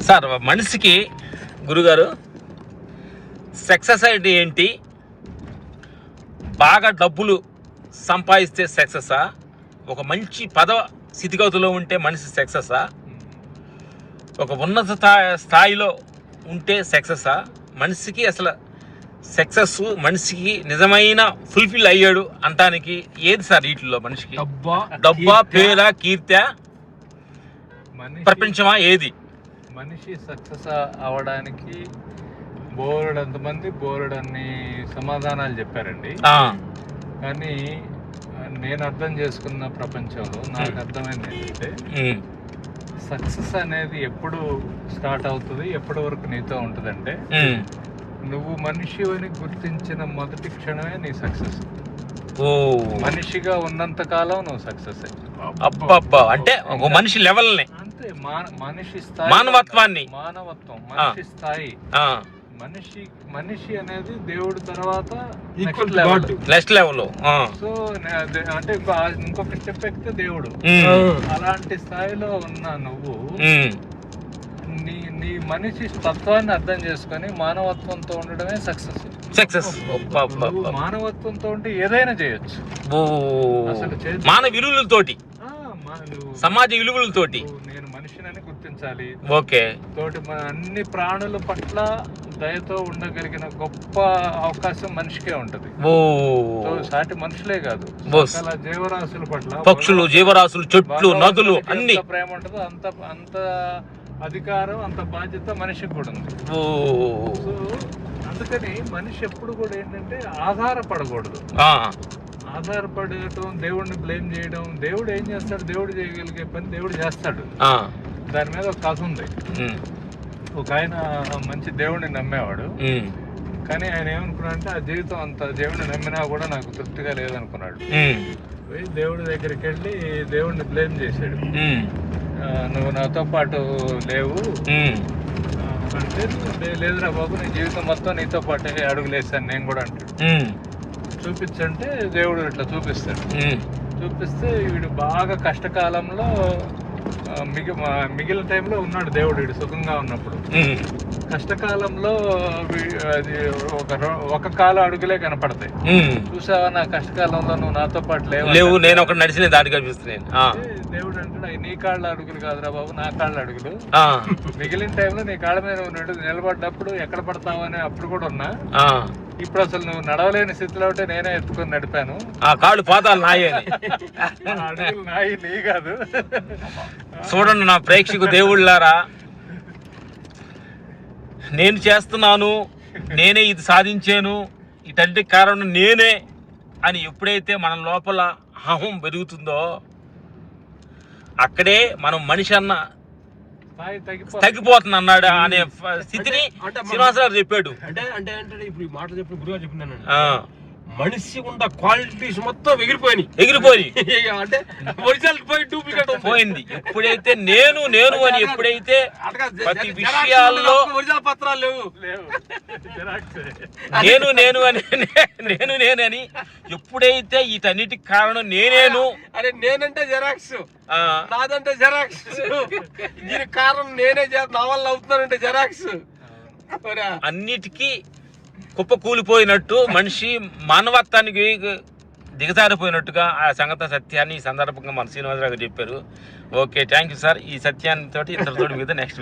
Sir మనిషికి గురుగారు success అంటే ఏంటి? బాగా డబ్బులు సంపాదిస్తే సక్సెసా? ఒక మంచి పదవ స్థితిగతులో ఉంటే మనిషి సక్సెసా? ఒక ఉన్నత స్థాయిలో ఉంటే సక్సెసా? మనిషికి అసలు సక్సెస్ మనిషికి నిజమైన ఫుల్ఫిల్ అయ్యాడు అంటానికి ఏది సార్? వీటిల్లో మనిషికి డబ్బా, పేర, కీర్తి, ప్రపంచమా, ఏది? మనిషి సక్సెస్ అవడానికి బోలెడంతమంది బోలెడన్ని సమాధానాలు చెప్పారండి. కానీ నేను అర్థం చేసుకున్న ప్రపంచంలో నాకు అర్థమైంది ఏంటంటే, సక్సెస్ అనేది ఎప్పుడు స్టార్ట్ అవుతుంది, ఎప్పటి వరకు నీతో ఉంటుందంటే, నువ్వు మనిషి అని గుర్తించిన మొదటి క్షణమే నీ సక్సెస్. మనిషిగా ఉన్నంత కాలం నువ్వు సక్సెస్. అబ్బబ్బా, అంటే ఒక మనిషి లెవెల్ని, అంతే. మనిషి స్థాయి, మానవత్వం, మనిషి స్థాయి. మనిషి అనేది దేవుడి తర్వాత నెక్స్ట్ లెవెల్. సో అంటే ఇంకొక స్టెప్ ఎక్కితే దేవుడు. అలాంటి స్థాయిలో ఉన్న నువ్వు నీ మనిషి తత్వాన్ని అర్థం చేసుకొని మానవత్వంతో ఉండడమే సక్సెస్. మానవత్వంతో ఉంటే ఏదైనా చేయొచ్చు. అసలు మానవ విలువలతోటి, సమాజ విలువలతోటి నేను మనిషిని గుర్తించాలి. ఓకే. తోటి అన్ని ప్రాణుల పట్ల దయతో ఉండగలిగిన గొప్ప అవకాశం మనిషికే ఉంటది. సాటి మనుషులే కాదు, జీవరాశుల పట్ల, పక్షులు, జీవరాశులు, చెట్లు, నదులు అన్ని ప్రేమ ఉంటదో అంత అధికారం, అంత బాధ్యత మనిషికి కూడా ఉంది. సో అందుకని మనిషి ఎప్పుడు కూడా ఏంటంటే ఆధారపడకూడదు. ఆధారపడటం, దేవుడిని బ్లేమ్ చేయడం. దేవుడు ఏం చేస్తాడు? దేవుడు చేయగలిగే పని దేవుడు చేస్తాడు. దాని మీద ఒక కథ ఉంది. ఒక ఆయన మంచి దేవుడిని నమ్మేవాడు. కానీ ఆయన ఏమనుకున్నాడంటే, ఆ జీవితం అంతా దేవుడిని నమ్మినా కూడా నాకు తృప్తిగా లేదనుకున్నాడు. దేవుడి దగ్గరికి వెళ్ళి దేవుడిని బ్లేమ్ చేశాడు. నువ్వు నాతో పాటు లేవు అంటే, లేదురా బాబు, నీ జీవితం మొత్తం నీతో పాటు అడుగులేసాను నేను కూడా అంటాడు. చూపించంటే దేవుడు ఇట్లా చూపిస్తాడు. చూపిస్తే వీడు బాగా కష్టకాలంలో మిగిలిన టైంలో ఉన్నాడు దేవుడు. వీడు సుఖంగా ఉన్నప్పుడు కష్టకాలంలో అది ఒక కాల అడుగులే కనపడతాయి. చూసావా, నా కష్టకాలంలో నువ్వు నాతో పాటు లేవు, నేను ఒక నడిచిన దాడి కనిపిస్తున్నాను. దేవుడు అంటాడు, నీ కాళ్ళ అడుగులు కాదురా బాబు, నా కాళ్ళ అడుగులు. మిగిలిన టైంలో నీ కాళ్ళ మీద నిలబడ్డప్పుడు ఎక్కడ పడతావు అని అప్పుడు కూడా ఉన్నా. ఇప్పుడు అసలు నువ్వు నడవలేని స్థితిలో ఉంటే నేనే ఎత్తుకొని నడిపాను. ఆ కాళ్ళు పాదాలు నాయి, అడుగులు నాయి, నీ కాదు. చూడండి నా ప్రేక్షకు దేవుళ్ళారా, నేను చేస్తున్నాను, నేనే ఇది సాధించాను, ఇటంటి కారణం నేనే అని ఎప్పుడైతే మన లోపల అహం పెరుగుతుందో, అక్కడే మనం మనిషి అన్న తగ్గిపోతుంది అన్నాడు అనే స్థితిని శ్రీనివాసరావు చెప్పాడు. అంటే అంటే అంటే ఇప్పుడు ఈ మాట చెప్పిన గురువు చెప్పినాను, మనిషి ఉన్న క్వాలిటీస్ మొత్తం ఎగిరిపోయి అంటే ఒరిజినల్ పోయి డూప్లికేట్ పోయింది. ఎప్పుడైతే నేను అని ఎప్పుడైతే ప్రతి విషయాల్లో ఒరిజినల్ పత్రాలు లేవు, నేను అని ఎప్పుడైతే వీటన్నిటికి కారణం నేనేను. అరే నేనంటే జెరాక్స్, నాదంటే జెరాక్స్, దీనికి కారణం నేనే, నా వల్ల అవుతున్నానంటే జెరాక్స్. అన్నిటికీ కుప్ప కూలిపోయినట్టు మనిషి మానవత్వానికి దిగజారిపోయినట్టుగా ఆ సంగత సత్యాన్ని ఈ సందర్భంగా మన శ్రీనివాసరావు గారు చెప్పారు. Okay, thank you sir. ఈ సత్యాన్ని తోటి ఇంతటితో మీద నెక్స్ట్